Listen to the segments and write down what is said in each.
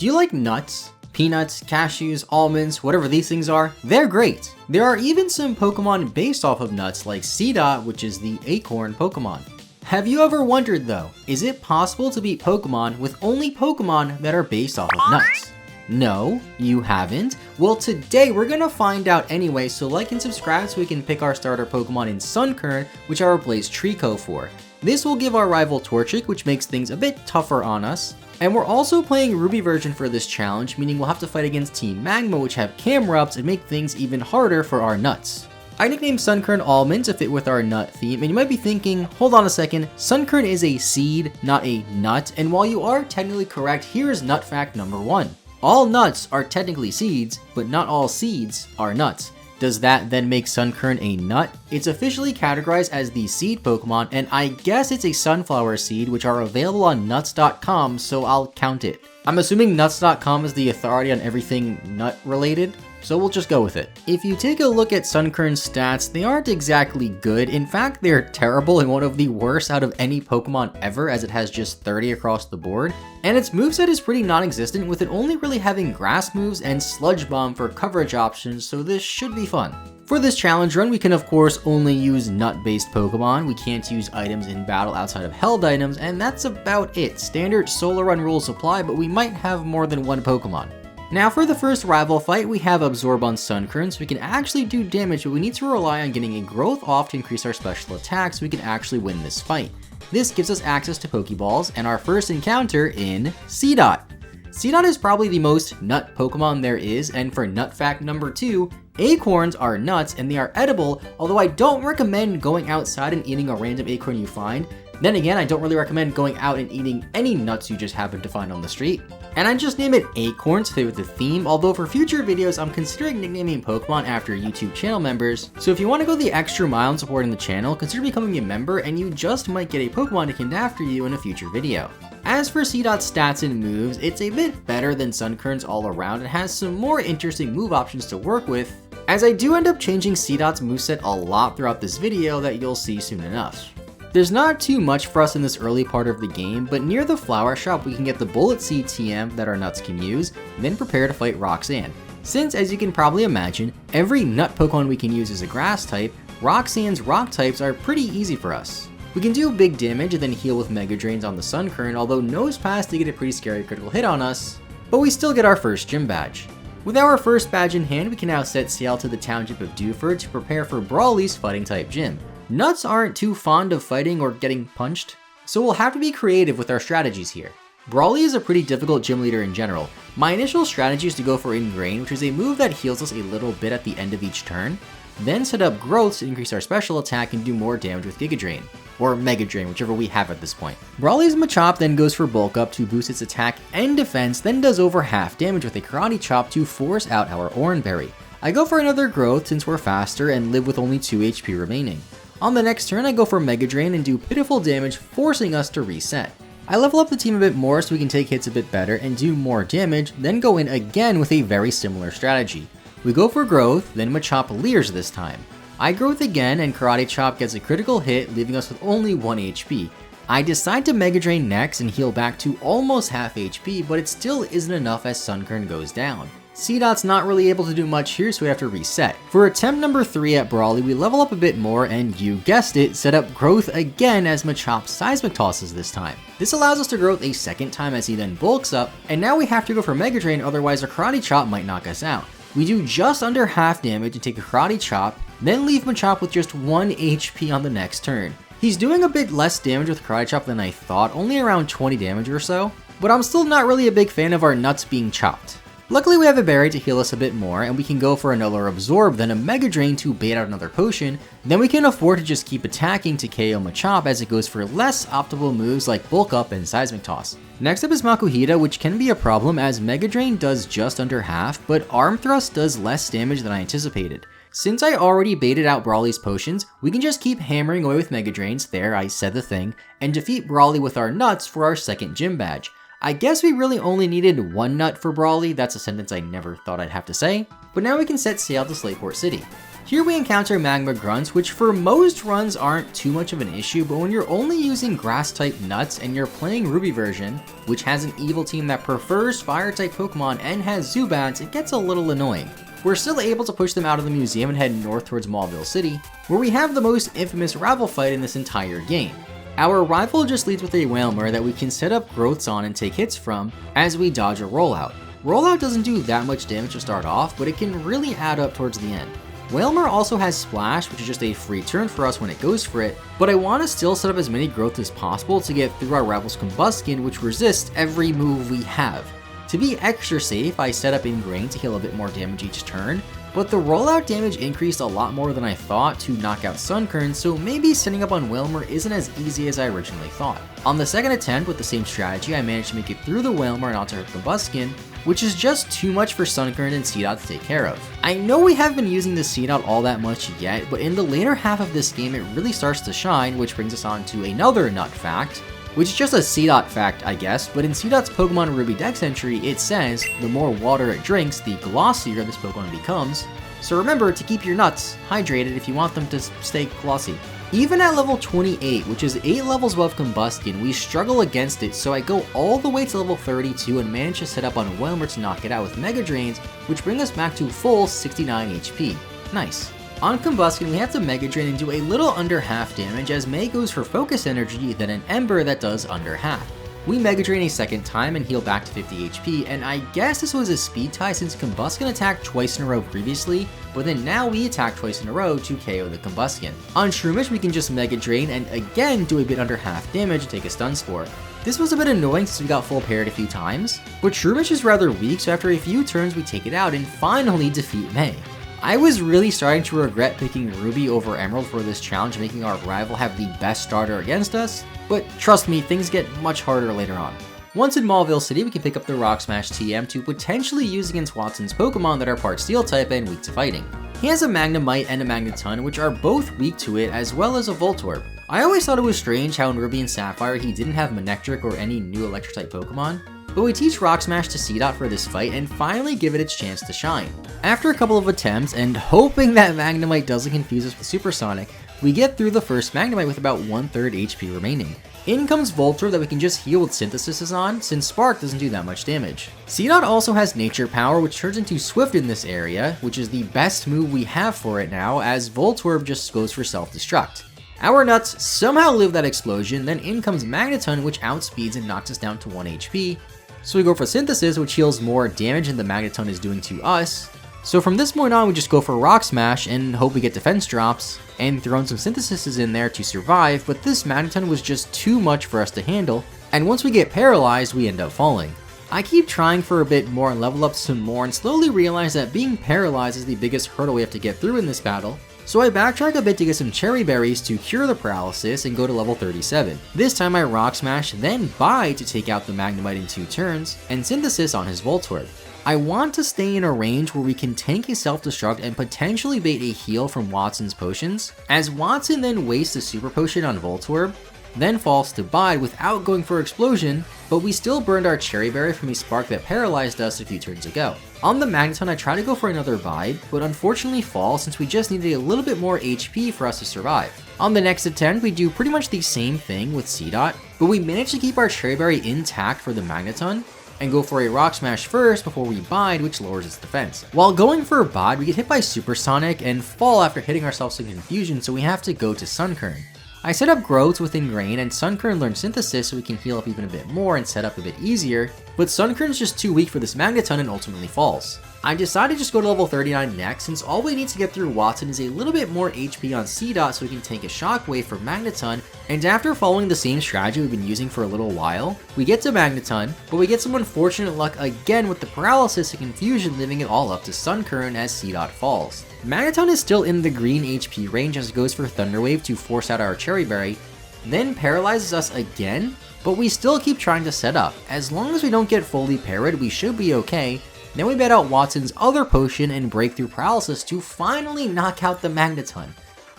Do you like nuts? Peanuts, cashews, almonds, whatever these things are, they're great. There are even some Pokemon based off of nuts like Seedot, which is the acorn Pokemon. Have you ever wondered though, is it possible to beat Pokemon with only Pokemon that are based off of nuts? No, you haven't? Well, today we're gonna find out anyway, so like and subscribe so we can pick our starter Pokemon in Sunkern, which I'll replace Trico for. This will give our rival Torchic, which makes things a bit tougher on us. And we're also playing Ruby version for this challenge, meaning we'll have to fight against Team Magma, which have Camerubs and make things even harder for our nuts. I nicknamed Sunkern Almond to fit with our nut theme, and you might be thinking, hold on a second, Sunkern is a seed, not a nut, and while you are technically correct, here is nut fact number 1. All nuts are technically seeds, but not all seeds are nuts. Does that then make Sunkern a nut? It's officially categorized as the seed Pokemon, and I guess it's a sunflower seed, which are available on nuts.com, so I'll count it. I'm assuming nuts.com is the authority on everything nut related, so we'll just go with it. If you take a look at Sunkern's stats, they aren't exactly good. In fact, they're terrible and one of the worst out of any Pokemon ever, as it has just 30 across the board. And its moveset is pretty non-existent, with it only really having grass moves and Sludge Bomb for coverage options, so this should be fun. For this challenge run, we can of course only use nut-based Pokemon. We can't use items in battle outside of held items, and that's about it. Standard solo run rules apply, but we might have more than one Pokemon. Now for the first rival fight, we have Absorb on Sunkern, so we can actually do damage, but we need to rely on getting a growth off to increase our special attack so we can actually win this fight. This gives us access to Pokeballs, and our first encounter in Seedot. Seedot is probably the most nut Pokemon there is, and for nut fact number 2, acorns are nuts and they are edible, although I don't recommend going outside and eating a random acorn you find. Then again, I don't really recommend going out and eating any nuts you just happen to find on the street. And I just name it Acorns to fit with the theme, although for future videos I'm considering nicknaming Pokemon after YouTube channel members, so if you want to go the extra mile in supporting the channel, consider becoming a member and you just might get a Pokemon nicknamed after you in a future video. As for Seedot's stats and moves, it's a bit better than Sunkern's all around and has some more interesting move options to work with, as I do end up changing Seedot's moveset a lot throughout this video that you'll see soon enough. There's not too much for us in this early part of the game, but near the flower shop we can get the Bullet Seed TM that our nuts can use, then prepare to fight Roxanne. Since, as you can probably imagine, every nut Pokemon we can use is a grass type, Roxanne's rock types are pretty easy for us. We can do big damage and then heal with Mega Drains on the Sunkern, although Nosepass to get a pretty scary critical hit on us, but we still get our first gym badge. With our first badge in hand, we can now set sail to the township of Dewford to prepare for Brawly's fighting type gym. Nuts aren't too fond of fighting or getting punched, so we'll have to be creative with our strategies here. Brawly is a pretty difficult gym leader in general. My initial strategy is to go for Ingrain, which is a move that heals us a little bit at the end of each turn, then set up Growths to increase our special attack and do more damage with Giga Drain, or Mega Drain, whichever we have at this point. Brawly's Machop then goes for Bulk Up to boost its attack and defense, then does over half damage with a Karate Chop to force out our Oranberry. I go for another Growth since we're faster and live with only 2 HP remaining. On the next turn, I go for Mega Drain and do pitiful damage, forcing us to reset. I level up the team a bit more so we can take hits a bit better and do more damage, then go in again with a very similar strategy. We go for Growth, then Machop leers this time. I Growth again and Karate Chop gets a critical hit, leaving us with only 1 HP. I decide to Mega Drain next and heal back to almost half HP, but it still isn't enough as Sunkern goes down. Seedot's not really able to do much here, so we have to reset. For attempt number 3 at Brawly, we level up a bit more and, you guessed it, set up Growth again as Machop Seismic tosses this time. This allows us to Growth a second time as he then bulks up, and now we have to go for Mega Drain, otherwise a Karate Chop might knock us out. We do just under half damage and take a Karate Chop, then leave Machop with just 1 HP on the next turn. He's doing a bit less damage with Karate Chop than I thought, only around 20 damage or so, but I'm still not really a big fan of our nuts being chopped. Luckily we have a berry to heal us a bit more, and we can go for another Absorb, then a Mega Drain to bait out another potion, then we can afford to just keep attacking to KO Machop as it goes for less optimal moves like Bulk Up and Seismic Toss. Next up is Makuhita, which can be a problem as Mega Drain does just under half, but Arm Thrust does less damage than I anticipated. Since I already baited out Brawly's potions, we can just keep hammering away with Mega Drains, there I said the thing, and defeat Brawly with our nuts for our second gym badge. I guess we really only needed 1 nut for Brawly, that's a sentence I never thought I'd have to say, but now we can set sail to Slateport City. Here we encounter Magma Grunts, which for most runs aren't too much of an issue, but when you're only using Grass-type Nuts and you're playing Ruby version, which has an evil team that prefers Fire-type Pokemon and has Zubats, it gets a little annoying. We're still able to push them out of the museum and head north towards Mauville City, where we have the most infamous rival fight in this entire game. Our rival just leads with a Wailmer that we can set up growths on and take hits from as we dodge a rollout. Rollout doesn't do that much damage to start off, but it can really add up towards the end. Wailmer also has Splash, which is just a free turn for us when it goes for it, but I want to still set up as many growths as possible to get through our rival's Combustion, which resists every move we have. To be extra safe, I set up Ingrain to heal a bit more damage each turn, but the rollout damage increased a lot more than I thought to knock out Sunkern, so maybe setting up on Wailmer isn't as easy as I originally thought. On the second attempt with the same strategy, I managed to make it through the Wailmer and onto her Combustion, which is just too much for Sunkern and Seedot to take care of. I know we haven't been using the Seedot all that much yet, but in the later half of this game it really starts to shine, which brings us on to another nut fact, which is just a Seedot fact I guess, but in Seedot's Pokemon Ruby Dex entry it says, the more water it drinks, the glossier this Pokemon becomes, so remember to keep your nuts hydrated if you want them to stay glossy. Even at level 28, which is 8 levels above Combustion, we struggle against it, so I go all the way to level 32 and manage to set up on Wailmer to knock it out with Mega Drains, which bring us back to full 69 HP. Nice. On Combustion, we have to Mega Drain and do a little under half damage as May goes for Focus Energy, then an Ember that does under half. We Mega Drain a second time and heal back to 50 HP, and I guess this was a speed tie since Combustion attacked twice in a row previously, but then now we attack twice in a row to KO the Combustion. On Shroomish, we can just Mega Drain and again do a bit under half damage and take a Stun Spore. This was a bit annoying since we got full paired a few times, but Shroomish is rather weak, so after a few turns we take it out and finally defeat May. I was really starting to regret picking Ruby over Emerald for this challenge, making our rival have the best starter against us, but trust me, things get much harder later on. Once in Mauville City, we can pick up the Rock Smash TM to potentially use against Wattson's Pokemon that are part Steel type and weak to fighting. He has a Magnemite and a Magneton, which are both weak to it, as well as a Voltorb. I always thought it was strange how in Ruby and Sapphire he didn't have Manectric or any new Electric-type Pokemon, but we teach Rock Smash to Seedot for this fight and finally give it its chance to shine. After a couple of attempts and hoping that Magnemite doesn't confuse us with Supersonic, we get through the first Magnemite with about 1/3 HP remaining. In comes Voltorb that we can just heal with Synthesis on, since Spark doesn't do that much damage. Seedot also has Nature Power, which turns into Swift in this area, which is the best move we have for it now, as Voltorb just goes for Self-Destruct. Our nuts somehow live that explosion, then in comes Magneton, which outspeeds and knocks us down to 1 HP, so we go for Synthesis, which heals more damage than the Magneton is doing to us. So from this point on, we just go for Rock Smash and hope we get defense drops, and throw in some Synthesis in there to survive, but this Magneton was just too much for us to handle, and once we get paralyzed, we end up falling. I keep trying for a bit more and level up some more and slowly realize that being paralyzed is the biggest hurdle we have to get through in this battle, so I backtrack a bit to get some Cherry Berries to cure the paralysis and go to level 37. This time I Rock Smash, then Bide to take out the Magnemite in 2 turns, and Synthesis on his Voltorb. I want to stay in a range where we can tank a Self-Destruct and potentially bait a heal from Wattson's potions, as Wattson then wastes a Super Potion on Voltorb, then falls to Bide without going for Explosion, but we still burned our Cherry Berry from a Spark that paralyzed us a few turns ago. On the Magneton, I try to go for another Bide, but unfortunately fall since we just needed a little bit more HP for us to survive. On the next attempt, we do pretty much the same thing with Seedot, but we manage to keep our Cherry Berry intact for the Magneton, and go for a Rock Smash first before we Bide, which lowers its defense. While going for a Bide, we get hit by Supersonic and fall after hitting ourselves in confusion, so we have to go to Sunkern. I set up Growths with Ingrain, and Sunkern learns Synthesis so we can heal up even a bit more and set up a bit easier, but Sunkern's just too weak for this Magneton and ultimately falls. I decided to just go to level 39 next, since all we need to get through Wattson is a little bit more HP on Seedot so we can take a Shockwave for Magneton, and after following the same strategy we've been using for a little while, we get to Magneton, but we get some unfortunate luck again with the Paralysis and Confusion, leaving it all up to Sunkern as Seedot falls. Magneton is still in the green HP range as it goes for Thunder Wave to force out our Cherry Berry, then paralyzes us again, but we still keep trying to set up. As long as we don't get fully parried, we should be okay. Then we bet out Wattson's other potion and Breakthrough Paralysis to finally knock out the Magneton.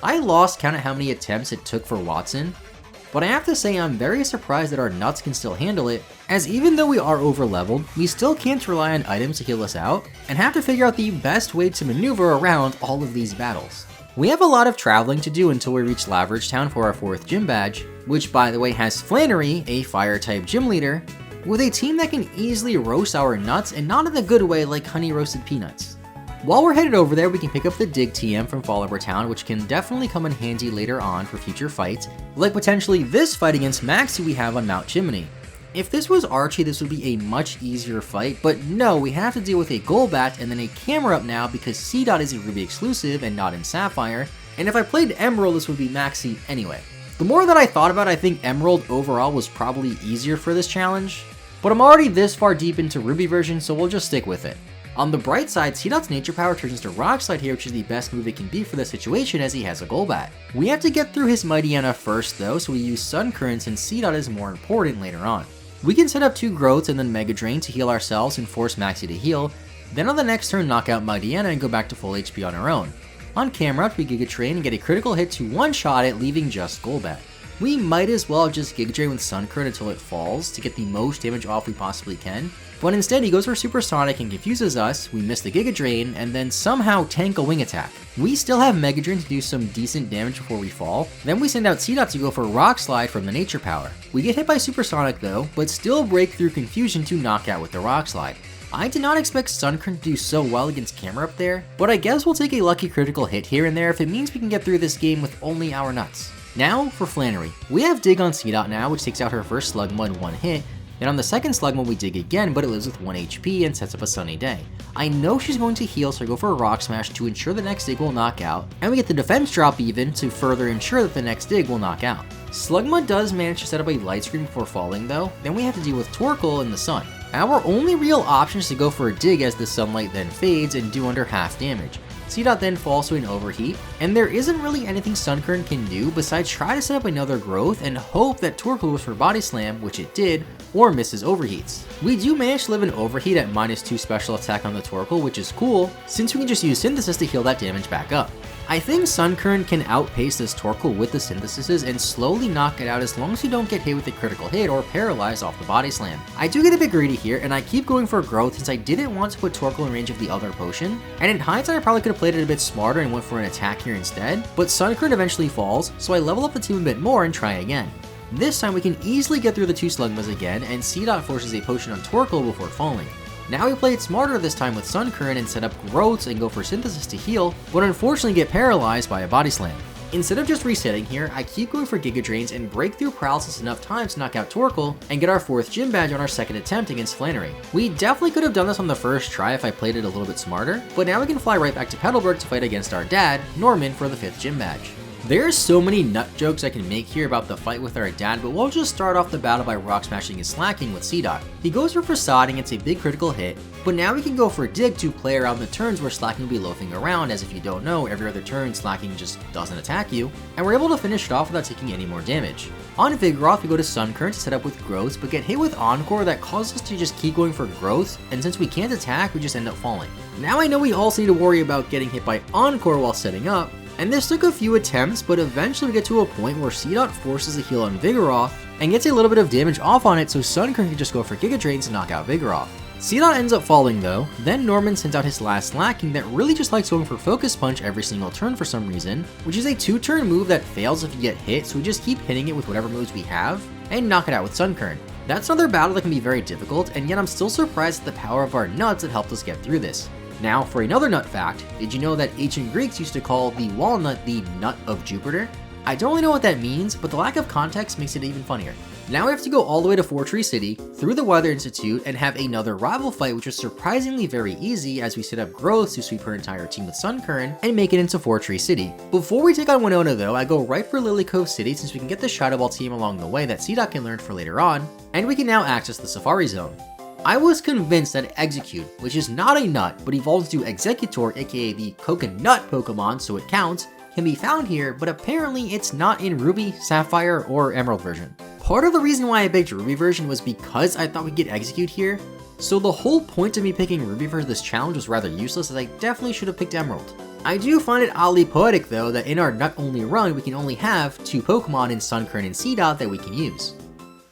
I lost count of how many attempts it took for Wattson, but I have to say I'm very surprised that our nuts can still handle it, as even though we are over leveled, we still can't rely on items to heal us out, and have to figure out the best way to maneuver around all of these battles. We have a lot of traveling to do until we reach Laveridge Town for our 4th gym badge, which by the way has Flannery, a fire type gym leader, with a team that can easily roast our nuts and not in a good way like honey roasted peanuts. While we're headed over there, we can pick up the Dig TM from Fallover Town, which can definitely come in handy later on for future fights, like potentially this fight against Max who we have on Mount Chimney. If this was Archie, this would be a much easier fight, but no, we have to deal with a Golbat and then a camera up now because C. is a Ruby exclusive and not in Sapphire, and if I played Emerald, this would be Maxi anyway. The more that I thought about it, I think Emerald overall was probably easier for this challenge, but I'm already this far deep into Ruby version, so we'll just stick with it. On the bright side, C.'s Nature Power turns into Rock Slide here, which is the best move it can be for the situation as he has a Golbat. We have to get through his Mightyena first though, so we use Sun Current since C. is more important later on. We can set up 2 Growths and then Mega Drain to heal ourselves and force Maxi to heal, then on the next turn knock out Mightyena and go back to full HP on our own. On camera up, we Giga Drain and get a critical hit to one-shot it, leaving just Golbat. We might as well just Giga Drain with Sun Current until it falls to get the most damage off we possibly can, but instead he goes for Supersonic and confuses us, we miss the Giga Drain, and then somehow tank a Wing Attack. We still have Mega Drain to do some decent damage before we fall, then we send out C. to go for Rock Slide from the Nature Power. We get hit by Supersonic though, but still break through Confusion to knock out with the Rock Slide. I did not expect Sun Current to do so well against camera up there, but I guess we'll take a lucky critical hit here and there if it means we can get through this game with only our nuts. Now for Flannery. We have Dig on C. now, which takes out her first Slugma in 1 hit, and on the second Slugma we Dig again, but it lives with 1 HP and sets up a Sunny Day. I know she's going to heal, so I go for a Rock Smash to ensure the next Dig will knock out, and we get the defense drop even to further ensure that the next Dig will knock out. Slugma does manage to set up a Light Screen before falling though, then we have to deal with Torkoal in the sun. Our only real option is to go for a Dig as the sunlight then fades and do under half damage. C. then falls to an Overheat, and there isn't really anything Sun Current can do besides try to set up another Growth and hope that Torkoal goes for Body Slam, which it did, or misses Overheats. We do manage to live an Overheat at -2 special attack on the Torkoal, which is cool, since we can just use Synthesis to heal that damage back up. I think Sun Current can outpace this Torkoal with the Synthesises and slowly knock it out as long as you don't get hit with a critical hit or paralyzed off the Body Slam. I do get a bit greedy here, and I keep going for Growth since I didn't want to put Torkoal in range of the other potion, and in hindsight I probably could have played it a bit smarter and went for an attack here instead, but Sun Current eventually falls, so I level up the team a bit more and try again. This time we can easily get through the 2 Slugmas again, and C. forces a potion on Torkoal before falling. Now we played smarter this time with Sun Current and set up Growths and go for Synthesis to heal, but unfortunately get paralyzed by a Body Slam. Instead of just resetting here, I keep going for Giga Drains and break through Paralysis enough times to knock out Torkoal and get our 4th gym badge on our 2nd attempt against Flannery. We definitely could have done this on the first try if I played it a little bit smarter, but now we can fly right back to Petalburg to fight against our dad, Norman, for the 5th gym badge. There's so many nut jokes I can make here about the fight with our dad, but we'll just start off the battle by Rock Smashing his Slacking with C. He goes for Facade and gets a big critical hit, but now we can go for Dig to play around the turns where Slacking will be loafing around, as if you don't know, every other turn Slacking just doesn't attack you, and we're able to finish it off without taking any more damage. On Vigoroth, we go to Sun Current to set up with Growths, but get hit with Encore that causes us to just keep going for Growth, and since we can't attack, we just end up falling. Now I know we also need to worry about getting hit by Encore while setting up, and this took a few attempts, but eventually we get to a point where C. forces a heal on Vigoroth and gets a little bit of damage off on it, so Sun Current can just go for Giga Drains to knock out Vigoroth. C. ends up falling though, then Norman sends out his last Slacking that really just likes going for Focus Punch every single turn for some reason, which is a 2-turn move that fails if you get hit, so we just keep hitting it with whatever moves we have, and knock it out with Sun Current. That's another battle that can be very difficult, and yet I'm still surprised at the power of our nuts that helped us get through this. Now, for another nut fact, did you know that ancient Greeks used to call the walnut the nut of Jupiter? I don't really know what that means, but the lack of context makes it even funnier. Now we have to go all the way to Fortree City, through the Weather Institute, and have another rival fight, which is surprisingly very easy as we set up Growths to sweep her entire team with Sun Current and make it into Fortree City. Before we take on Winona though, I go right for Lily Cove City since we can get the Shadow Ball team along the way that C. can learn for later on, and we can now access the Safari Zone. I was convinced that Execute, which is not a nut but evolves to Executor, aka the Coconut Pokemon, so it counts, can be found here, but apparently it's not in Ruby, Sapphire, or Emerald version. Part of the reason why I picked Ruby version was because I thought we'd get Execute here, so the whole point of me picking Ruby for this challenge was rather useless, as I definitely should have picked Emerald. I do find it oddly poetic though that in our nut only run we can only have 2 Pokemon in Sunkern and Seedot that we can use.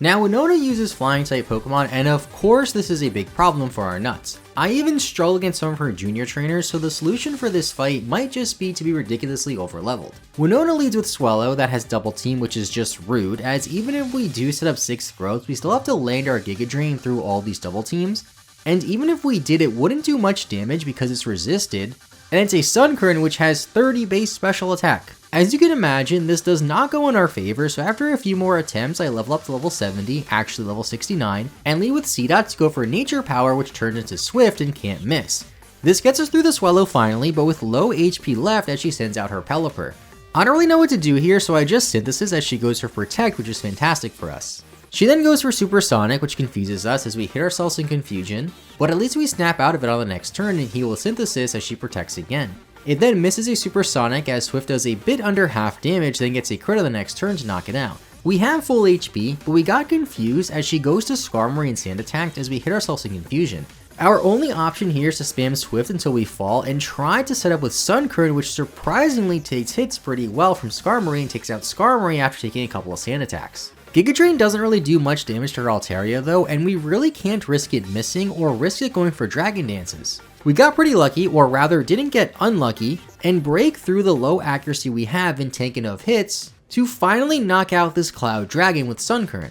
Now Winona uses flying type Pokemon, and of course this is a big problem for our nuts. I even struggle against some of her junior trainers, so the solution for this fight might just be to be ridiculously overleveled. Winona leads with Swellow that has double team, which is just rude, as even if we do set up 6 growths, we still have to land our Giga Drain through all these double teams. And even if we did, it wouldn't do much damage because it's resisted, and it's a Sunkern which has 30 base special attack. As you can imagine, this does not go in our favor, so after a few more attempts, I level up to level 70, actually level 69, and lead with Seedot to go for Nature Power, which turns into Swift and can't miss. This gets us through the Swellow finally, but with low HP left as she sends out her Pelipper. I don't really know what to do here, so I just Synthesis as she goes for Protect, which is fantastic for us. She then goes for Supersonic, which confuses us as we hit ourselves in confusion, but at least we snap out of it on the next turn and heal with Synthesis as she protects again. It then misses a Supersonic as Swift does a bit under half damage, then gets a crit on the next turn to knock it out. We have full HP, but we got confused as she goes to Skarmory and Sand Attack as we hit ourselves in confusion. Our only option here is to spam Swift until we fall and try to set up with Sunkern, which surprisingly takes hits pretty well from Skarmory and takes out Skarmory after taking a couple of Sand Attacks. Giga Drain doesn't really do much damage to her Altaria though, and we really can't risk it missing or risk it going for Dragon Dances. We got pretty lucky, or rather didn't get unlucky, and break through the low accuracy we have and tank enough hits to finally knock out this Cloud Dragon with Sunkern.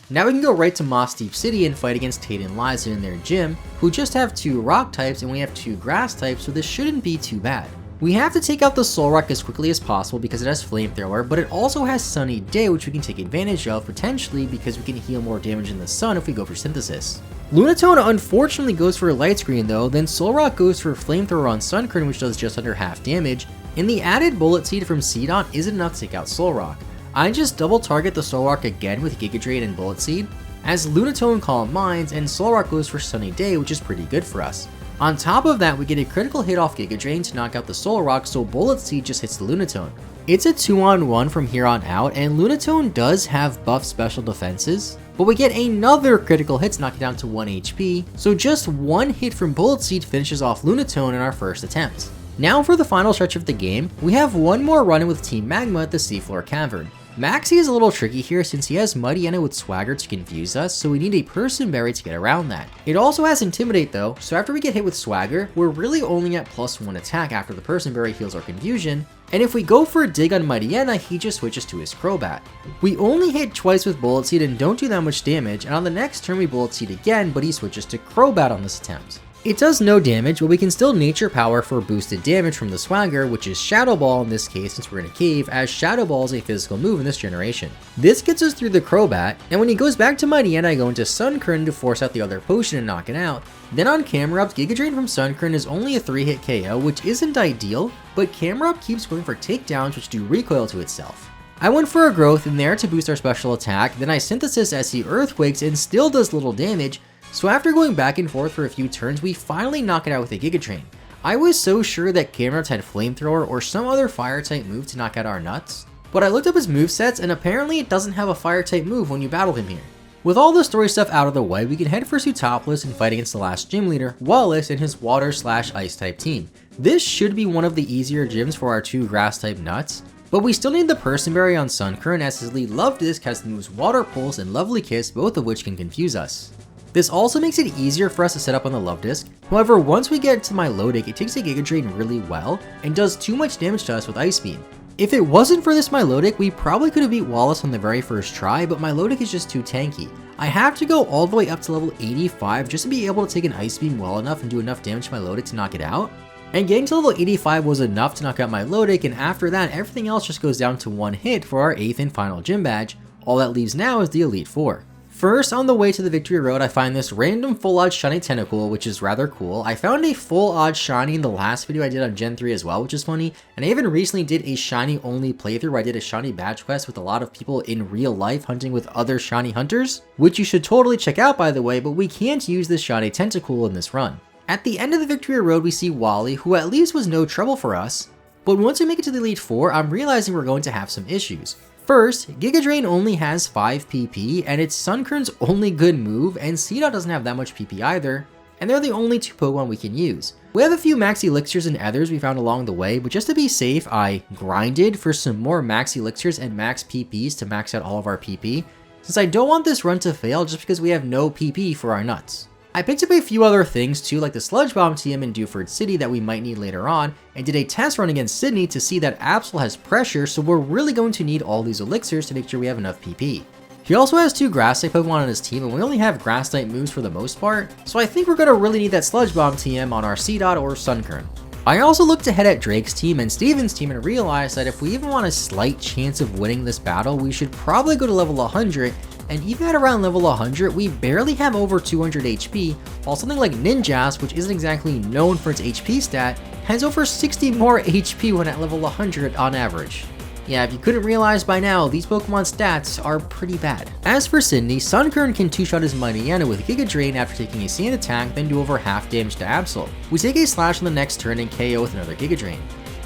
Now we can go right to Moss Deep City and fight against Tate and Liza in their gym, who just have 2 rock types and we have 2 grass types, so this shouldn't be too bad. We have to take out the Solrock as quickly as possible because it has Flamethrower, but it also has Sunny Day, which we can take advantage of potentially because we can heal more damage in the sun if we go for Synthesis. Lunatone unfortunately goes for a Light Screen though, then Solrock goes for Flamethrower on Sunkern, which does just under half damage, and the added Bullet Seed from Seedot isn't enough to take out Solrock. I just double target the Solrock again with Giga Drain and Bullet Seed, as Lunatone Calm Minds and Solrock goes for Sunny Day, which is pretty good for us. On top of that, we get a critical hit off Giga Drain to knock out the Solrock, so Bullet Seed just hits the Lunatone. It's a 2-on-1 from here on out, and Lunatone does have buff special defenses, but we get another critical hit to knock it down to 1 HP, so just one hit from Bullet Seed finishes off Lunatone in our first attempt. Now for the final stretch of the game, we have one more run-in with Team Magma at the Seafloor Cavern. Maxie is a little tricky here since he has Mightyena with Swagger to confuse us, so we need a Person Berry to get around that. It also has Intimidate though, so after we get hit with Swagger, we're really only at +1 attack after the Person Berry heals our confusion, and if we go for a dig on Mightyena, he just switches to his Crobat. We only hit twice with Bullet Seed and don't do that much damage, and on the next turn we Bullet Seed again, but he switches to Crobat on this attempt. It does no damage, but we can still Nature Power for boosted damage from the Swagger, which is Shadow Ball in this case since we're in a cave, as Shadow Ball is a physical move in this generation. This gets us through the Crobat, and when he goes back to Mightyena, I go into Sunkern to force out the other potion and knock it out. Then on Camerupt, Giga Drain from Sunkern is only a 3-hit KO, which isn't ideal, but Camerupt keeps going for takedowns which do recoil to itself. I went for a Growth in there to boost our special attack, then I Synthesis as he Earthquakes and still does little damage, so after going back and forth for a few turns, we finally knock it out with a Giga Drain. I was so sure that Camerupt had Flamethrower or some other fire type move to knock out our nuts, but I looked up his movesets and apparently it doesn't have a fire type move when you battle him here. With all the story stuff out of the way, we can head for Sootopolis and fight against the last gym leader, Wallace, and his Water/Ice type team. This should be one of the easier gyms for our 2 grass type nuts, but we still need the Person Berry on Sunkern as his lead Love Disc has the moves Water Pulse and Lovely Kiss, both of which can confuse us. This also makes it easier for us to set up on the Love Disc. However, once we get to Milotic, it takes a Giga Drain really well and does too much damage to us with Ice Beam. If it wasn't for this Milotic, we probably could have beat Wallace on the very first try, but Milotic is just too tanky. I have to go all the way up to level 85 just to be able to take an Ice Beam well enough and do enough damage to Milotic to knock it out. And getting to level 85 was enough to knock out Milotic, and after that, everything else just goes down to 1 hit for our 8th and final gym badge. All that leaves now is the Elite Four. First, on the way to the Victory Road, I find this random full odds shiny Tentacool, which is rather cool. I found a full odds shiny in the last video I did on Gen 3 as well, which is funny. And I even recently did a shiny only playthrough where I did a shiny badge quest with a lot of people in real life hunting with other shiny hunters, which you should totally check out by the way, but we can't use this shiny Tentacool in this run. At the end of the Victory Road, we see Wally, who at least was no trouble for us, but once we make it to the Elite Four, I'm realizing we're going to have some issues. First, Giga Drain only has 5 PP, and it's Sunkern's only good move, and Seedot doesn't have that much PP either, and they're the only 2 Pokemon we can use. We have a few max elixirs and ethers we found along the way, but just to be safe, I grinded for some more max elixirs and max PPs to max out all of our PP, since I don't want this run to fail just because we have no PP for our nuts. I picked up a few other things too, like the Sludge Bomb TM in Dewford City that we might need later on, and did a test run against Sydney to see that Absol has pressure, so we're really going to need all these elixirs to make sure we have enough PP. He also has 2 Grass-type Pokemon on his team, and we only have Grass-type moves for the most part, so I think we're going to really need that Sludge Bomb TM on our C-Dot or Sunkern. I also looked ahead at Drake's team and Steven's team and realized that if we even want a slight chance of winning this battle, we should probably go to level 100, and even at around level 100, we barely have over 200 HP, while something like Ninjask, which isn't exactly known for its HP stat, has over 60 more HP when at level 100 on average. Yeah, if you couldn't realize by now, these Pokemon stats are pretty bad. As for Sydney, Sunkern can 2-shot his Mightyena with Giga Drain after taking a Sand Attack, then do over half damage to Absol. We take a Slash on the next turn and KO with another Giga Drain.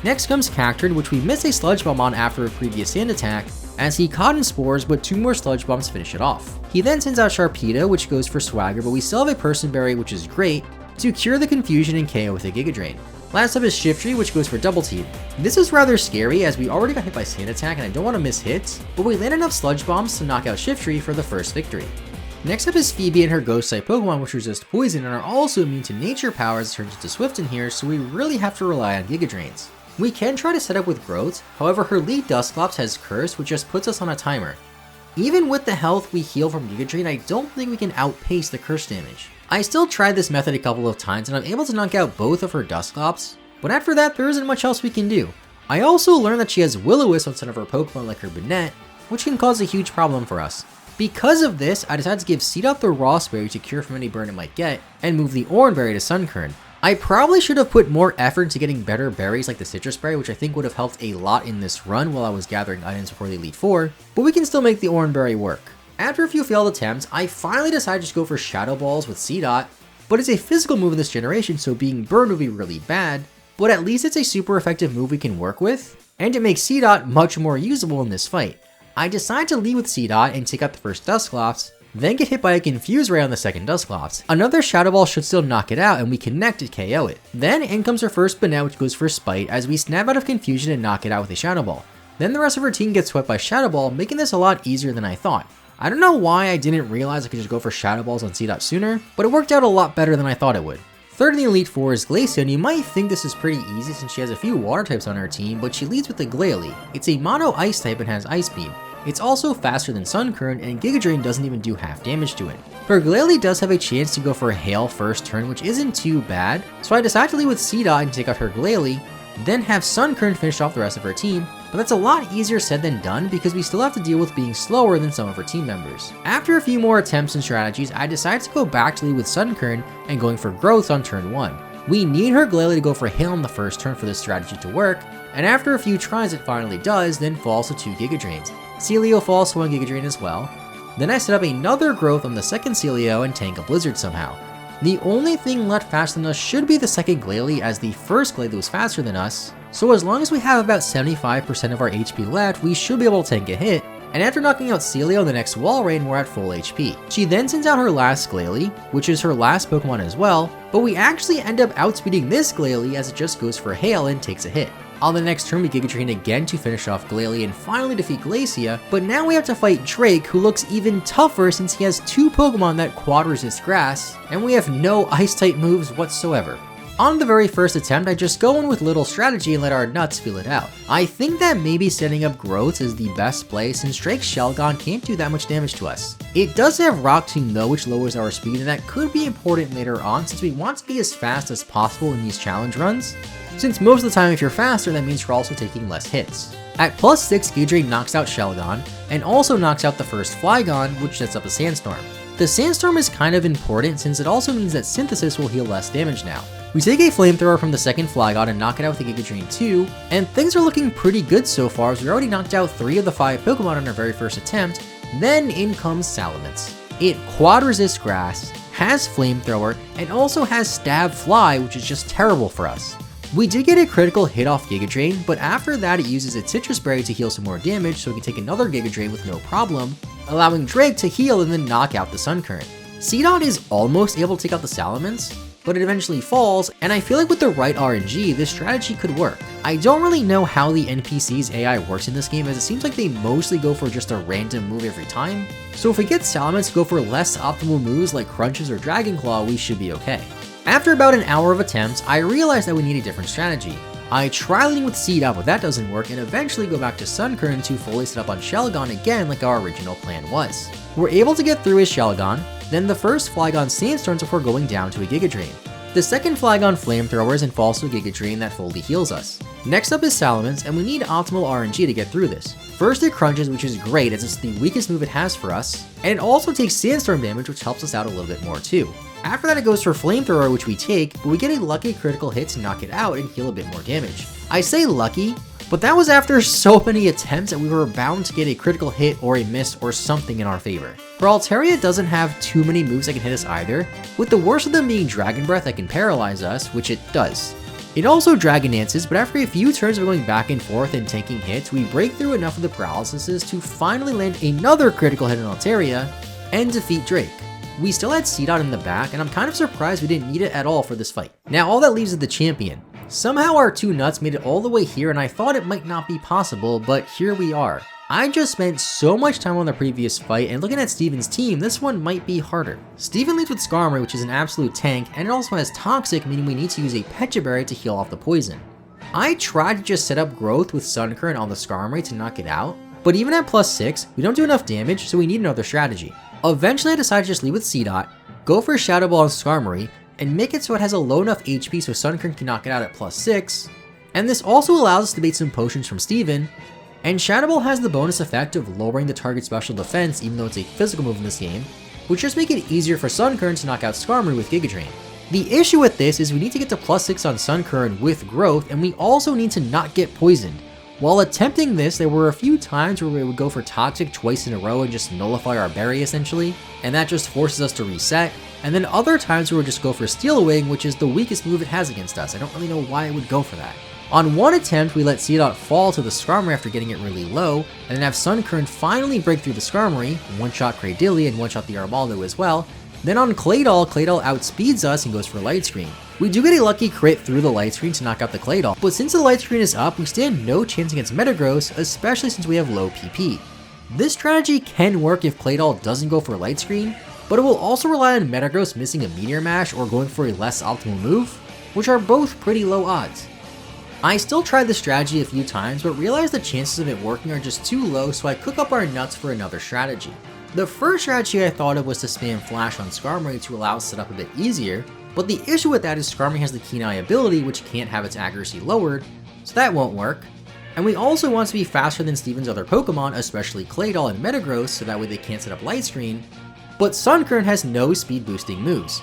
Next comes Cacturn, which we missed a Sludge Bomb on after a previous Sand Attack, as he caught in Spores, but 2 more Sludge Bombs finish it off. He then sends out Sharpedo, which goes for Swagger, but we still have a Person Berry, which is great, to cure the confusion and KO with a Giga Drain. Last up is Shiftry, which goes for Double Team. This is rather scary as we already got hit by Sand Attack and I don't want to miss hits, but we land enough Sludge Bombs to knock out Shiftry for the first victory. Next up is Phoebe and her Ghost-type Pokemon, which resist Poison and are also immune to Nature Powers as turns into Swift in here, so we really have to rely on Giga Drains. We can try to set up with Growth, however her lead Dusclops has Curse, which just puts us on a timer. Even with the health we heal from Giga Drain, I don't think we can outpace the Curse damage. I still tried this method a couple of times and I'm able to knock out both of her Dusclops, but after that there isn't much else we can do. I also learned that she has Will-O-Wisp on some of her Pokemon like her Banette, which can cause a huge problem for us. Because of this, I decided to give C-Dot the Ross Berry to cure from any burn it might get, and move the Oran Berry to Sunkern. I probably should have put more effort into getting better berries like the Citrus Berry, which I think would have helped a lot in this run while I was gathering items before the Elite Four, but we can still make the Oran Berry work. After a few failed attempts, I finally decided to just go for Shadow Balls with C-Dot, but it's a physical move in this generation, so being burned would be really bad, but at least it's a super effective move we can work with, and it makes C-Dot much more usable in this fight. I decide to lead with C-Dot and take out the first Dusclops, then get hit by a Confuse Ray on the second Dusclops. Another Shadow Ball should still knock it out and we connect to KO it. Then in comes our first Banette, which goes for Spite as we snap out of Confusion and knock it out with a Shadow Ball. Then the rest of our team gets swept by Shadow Ball, making this a lot easier than I thought. I don't know why I didn't realize I could just go for Shadow Balls on C-Dot sooner, but it worked out a lot better than I thought it would. Third in the Elite Four is Glacia, and you might think this is pretty easy since she has a few water types on her team, but she leads with the Glalie. It's a mono ice type and has Ice Beam. It's also faster than Sunkern, and Giga Drain doesn't even do half damage to it. Her Glalie does have a chance to go for a Hail first turn, which isn't too bad, so I decided to lead with C-Dot and take out her Glalie, then have Sunkern finish off the rest of her team, but that's a lot easier said than done because we still have to deal with being slower than some of her team members. After a few more attempts and strategies, I decided to go back to lead with Sunkern and going for Growth on turn 1. We need her Glalie to go for Hail on the first turn for this strategy to work, and after a few tries it finally does, then falls to 2 Giga Drains. Celio falls to 1 Giga Drain as well. Then I set up another Growth on the second Celio and tank a Blizzard somehow. The only thing left faster than us should be the second Glalie, as the first Glalie was faster than us, so as long as we have about 75% of our HP left, we should be able to tank a hit, and after knocking out Celio in the next Wall Rain, we're at full HP. She then sends out her last Glalie, which is her last Pokemon as well, but we actually end up outspeeding this Glalie as it just goes for Hail and takes a hit. On the next turn, we Giga Drain again to finish off Glalie and finally defeat Glacia, but now we have to fight Drake, who looks even tougher since he has 2 Pokemon that quad resist Grass, and we have no Ice-type moves whatsoever. On the very first attempt, I just go in with little strategy and let our nuts feel it out. I think that maybe setting up Growth is the best play since Drake's Shelgon can't do that much damage to us. It does have Rock Tomb though, which lowers our speed, and that could be important later on since we want to be as fast as possible in these challenge runs, since most of the time if you're faster that means you're also taking less hits. At plus 6, Giga Drain knocks out Shelgon, and also knocks out the first Flygon, which sets up a Sandstorm. The Sandstorm is kind of important since it also means that Synthesis will heal less damage now. We take a Flamethrower from the second Flygon and knock it out with a Giga Drain 2, and things are looking pretty good so far as we already knocked out 3 of the 5 Pokemon on our very first attempt. Then in comes Salamence. It quad resists Grass, has Flamethrower, and also has Stab Fly, which is just terrible for us. We did get a critical hit off Giga Drain, but after that it uses its Citrus Berry to heal some more damage so we can take another Giga Drain with no problem, allowing Drake to heal and then knock out the Sunkern. C-Dot is almost able to take out the Salamence, but it eventually falls, and I feel like with the right RNG, this strategy could work. I don't really know how the NPC's AI works in this game, as it seems like they mostly go for just a random move every time, so if we get Salamence to go for less optimal moves like Crunches or Dragon Claw, we should be okay. After about an hour of attempts, I realized that we need a different strategy. I try leading with Seed-Up, but that doesn't work, and eventually go back to Sunkern to fully set up on Shelgon again like our original plan was. We're able to get through his Shelgon, then the first Flygon Sandstorms before going down to a Giga Drain. The second Flygon Flamethrowers and falls to a Giga Drain that fully heals us. Next up is Salamence, and we need optimal RNG to get through this. First it Crunches, which is great as it's the weakest move it has for us, and it also takes Sandstorm damage, which helps us out a little bit more too. After that it goes for Flamethrower, which we take, but we get a lucky critical hit to knock it out and heal a bit more damage. I say lucky, but that was after so many attempts that we were bound to get a critical hit or a miss or something in our favor. For Altaria doesn't have too many moves that can hit us either, with the worst of them being Dragon Breath that can paralyze us, which it does. It also Dragon Dances, but after a few turns of going back and forth and taking hits, we break through enough of the paralyses to finally land another critical hit on Altaria and defeat Drake. We still had Seedot in the back, and I'm kind of surprised we didn't need it at all for this fight. Now all that leaves is the champion. Somehow our two nuts made it all the way here, and I thought it might not be possible, but here we are. I just spent so much time on the previous fight, and looking at Steven's team, this one might be harder. Steven leads with Skarmory, which is an absolute tank, and it also has Toxic, meaning we need to use a Pecha Berry to heal off the poison. I tried to just set up Growth with Sunkern on the Skarmory to knock it out, but even at +6, we don't do enough damage, so we need another strategy. Eventually I decided to just lead with Seedot, go for Shadow Ball on Skarmory, and make it so it has a low enough HP so Sunkern can knock it out at +6, and this also allows us to bait some potions from Steven, and Shadow Ball has the bonus effect of lowering the target's special defense even though it's a physical move in this game, which just make it easier for Sunkern to knock out Skarmory with Giga Drain. The issue with this is we need to get to +6 on Sunkern with Growth, and we also need to not get poisoned. While attempting this, there were a few times where we would go for Toxic twice in a row and just nullify our berry essentially, and that just forces us to reset, and then other times we would just go for Steel Wing, which is the weakest move it has against us. I don't really know why it would go for that. On one attempt, we let Seedot fall to the Skarmory after getting it really low, and then have Sunkern finally break through the Skarmory, one-shot Cradilly and one-shot the Armaldo as well. Then on Claydol outspeeds us and goes for Light Screen. We do get a lucky crit through the Light Screen to knock out the Claydol, but since the Light Screen is up, we stand no chance against Metagross, especially since we have low PP. This strategy can work if Claydol doesn't go for Light Screen, but it will also rely on Metagross missing a Meteor Mash or going for a less optimal move, which are both pretty low odds. I still tried this strategy a few times, but realized the chances of it working are just too low, so I cook up our nuts for another strategy. The first strategy I thought of was to spam Flash on Skarmory to allow us to set up a bit easier, but the issue with that is Skarmory has the Keen Eye ability, which can't have its accuracy lowered, so that won't work. And we also want to be faster than Steven's other Pokemon, especially Claydol and Metagross, so that way they can't set up Light Screen, but Sunkern has no speed boosting moves.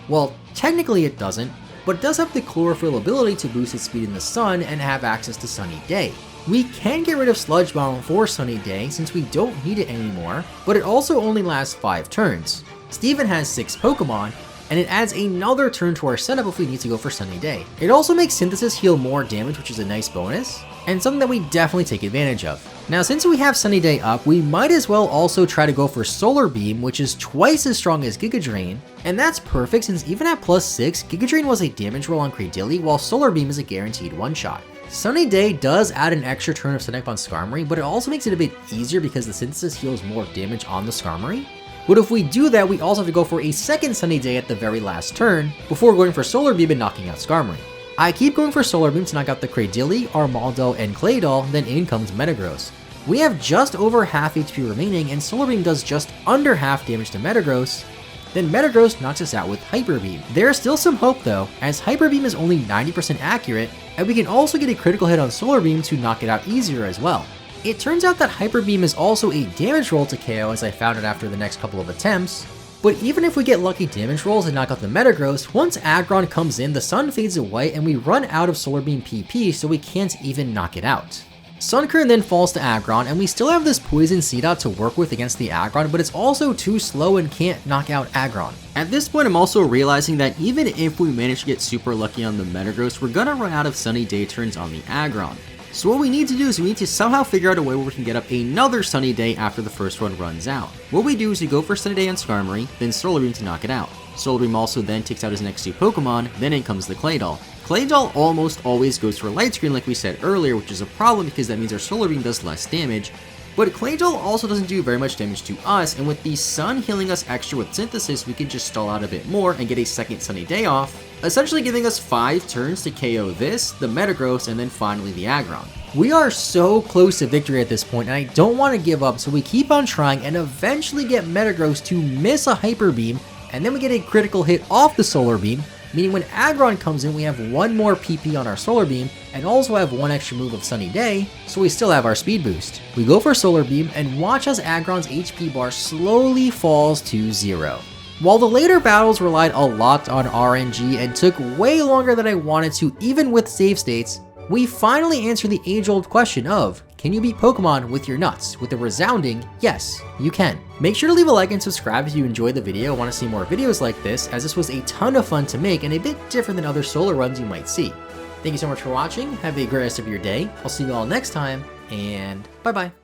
Well, technically it doesn't, but it does have the Chlorophyll ability to boost its speed in the sun and have access to Sunny Day. We can get rid of Sludge Bomb for Sunny Day since we don't need it anymore, but it also only lasts 5 turns. Steven has 6 Pokemon, and it adds another turn to our setup if we need to go for Sunny Day. It also makes Synthesis heal more damage, which is a nice bonus, and something that we definitely take advantage of. Now since we have Sunny Day up, we might as well also try to go for Solar Beam, which is twice as strong as Giga Drain, and that's perfect since even at +6, Giga Drain was a damage roll on Cradilly, while Solar Beam is a guaranteed one-shot. Sunny Day does add an extra turn of Sunny on Skarmory, but it also makes it a bit easier because the Synthesis heals more damage on the Skarmory. But if we do that, we also have to go for a second Sunny Day at the very last turn, before going for Solar Beam and knocking out Skarmory. I keep going for Solar Beam to knock out the Cradilly, Armaldo, and Claydol, then in comes Metagross. We have just over half HP remaining, and Solar Beam does just under half damage to Metagross, then Metagross knocks us out with Hyper Beam. There is still some hope though, as Hyper Beam is only 90% accurate, and we can also get a critical hit on Solar Beam to knock it out easier as well. It turns out that Hyper Beam is also a damage roll to KO, as I found it after the next couple of attempts, but even if we get lucky damage rolls and knock out the Metagross, once Aggron comes in, the sun fades away and we run out of Solar Beam PP, so we can't even knock it out. Sunkern then falls to Aggron, and we still have this Poison Seedot to work with against the Aggron, but it's also too slow and can't knock out Aggron. At this point, I'm also realizing that even if we manage to get super lucky on the Metagross, we're gonna run out of Sunny Day turns on the Aggron. So what we need to do is we need to somehow figure out a way where we can get up another Sunny Day after the first one runs out. What we do is we go for Sunny Day on Skarmory, then Solar Beam to knock it out. Solar Beam also then takes out his next 2 Pokemon, then in comes the Claydol. Claydol almost always goes for Light Screen like we said earlier, which is a problem because that means our Solar Beam does less damage. But Claydol also doesn't do very much damage to us, and with the Sun healing us extra with Synthesis, we can just stall out a bit more and get a second Sunny Day off, essentially giving us 5 turns to KO this, the Metagross, and then finally the Aggron. We are so close to victory at this point, and I don't want to give up, so we keep on trying and eventually get Metagross to miss a Hyper Beam, and then we get a critical hit off the Solar Beam, meaning when Aggron comes in we have 1 more PP on our Solar Beam, and also have 1 extra move of Sunny Day, so we still have our speed boost. We go for Solar Beam, and watch as Aggron's HP bar slowly falls to 0. While the later battles relied a lot on RNG and took way longer than I wanted to even with save states, we finally answer the age-old question of, can you beat Pokemon with your nuts? With a resounding, yes, you can. Make sure to leave a like and subscribe if you enjoyed the video and want to see more videos like this, as this was a ton of fun to make and a bit different than other solar runs you might see. Thank you so much for watching, have a great rest of your day, I'll see you all next time, and bye bye.